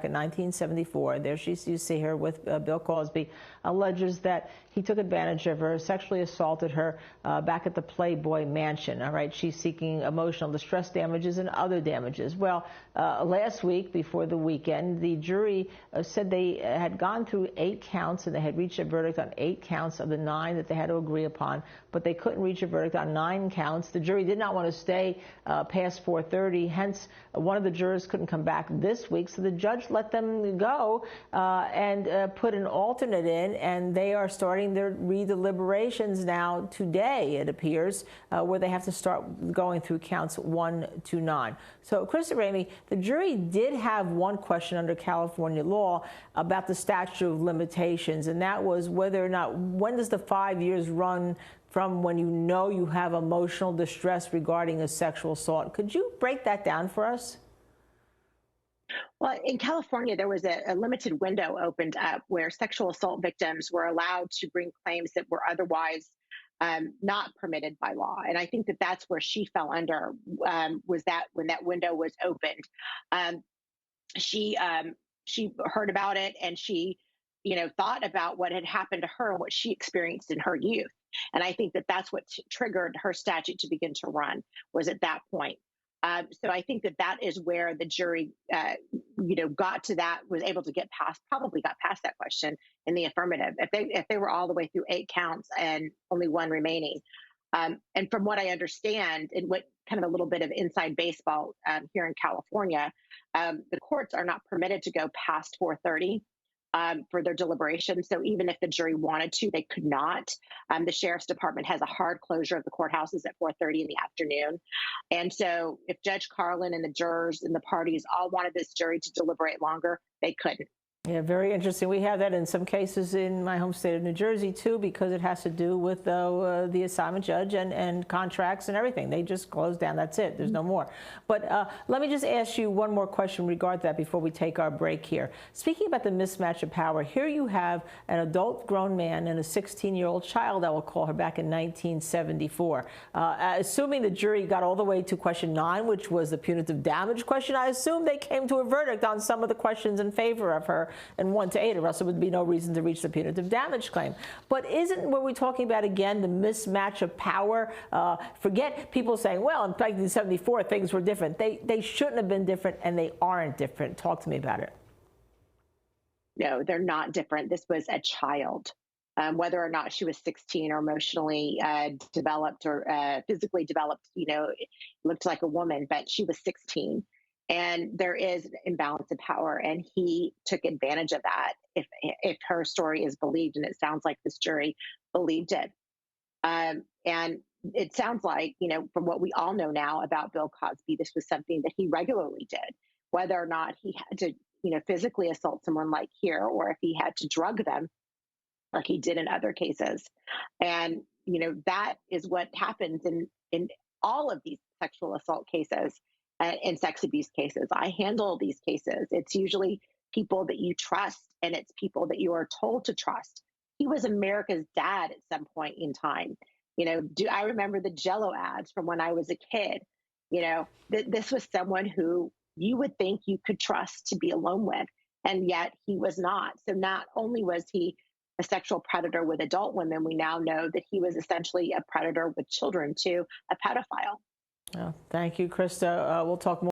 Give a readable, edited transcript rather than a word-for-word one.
in 1974. There you see her with Bill Cosby, alleges that he took advantage of her, sexually assaulted her back at the Playboy Mansion. All right, she's seeking emotional distress damages and other damages. Well, last week, before the weekend, the jury said they had gone through 8 counts and they had reached a verdict on 8 counts of the 9 that they had to agree upon, but they couldn't reach a verdict on 9 counts. The jury did not want to stay past 4:30, hence one of the jurors couldn't come back this week, so the judge let them go and put an alternate in, and they are starting their re-deliberations now today, it appears, where they have to start going through counts 1 to 9. So, Christa Ramey, the jury did have one question under California law about the statute of limitations, and that was whether or not, when does the 5 years run from when you know you have emotional distress regarding a sexual assault? Could you break that down for us? Well, in California, there was a limited window opened up where sexual assault victims were allowed to bring claims that were otherwise not permitted by law. And I think that that's where she fell under, was that when that window was opened. She heard about it, and she, thought about what had happened to her and what she experienced in her youth. And I think that that's what triggered her statute to begin to run, was at that point. So I think that that is where the jury, got to that, was able to probably got past that question in the affirmative. If they were all the way through 8 counts and only 1 remaining. And from what I understand, and what kind of a little bit of inside baseball here in California, the courts are not permitted to go past 4:30. For their deliberations. So even if the jury wanted to, they could not. The sheriff's department has a hard closure of the courthouses at 4:30 in the afternoon. And so if Judge Carlin and the jurors and the parties all wanted this jury to deliberate longer, they couldn't. Yeah, very interesting. We have that in some cases in my home state of New Jersey, too, because it has to do with the assignment judge and contracts and everything. They just close down. That's it. There's no more. But let me just ask you one more question regarding that before we take our break here. Speaking about the mismatch of power, here you have an adult grown man and a 16-year-old child, I will call her, back in 1974. Assuming the jury got all the way to question 9, which was the punitive damage question, I assume they came to a verdict on some of the questions in favor of her, and 1 to 8, or else there would be no reason to reach the punitive damage claim. But isn't what we're talking about, again, the mismatch of power? Forget people saying, well, in 1974, things were different. They shouldn't have been different, and they aren't different. Talk to me about it. No, they're not different. This was a child. Whether or not she was 16 or emotionally developed or physically developed, it looked like a woman, but she was 16. And there is an imbalance of power, and he took advantage of that, if her story is believed, and it sounds like this jury believed it. And it sounds like, from what we all know now about Bill Cosby, this was something that he regularly did, whether or not he had to, physically assault someone like here, or if he had to drug them like he did in other cases. And, that is what happens in all of these sexual assault cases. In sex abuse cases. I handle these cases. It's usually people that you trust, and it's people that you are told to trust. He was America's dad at some point in time. I remember the Jell-O ads from when I was a kid. This was someone who you would think you could trust to be alone with, and yet he was not. So not only was he a sexual predator with adult women, we now know that he was essentially a predator with children too, a pedophile. Thank you, Christa. We'll talk more.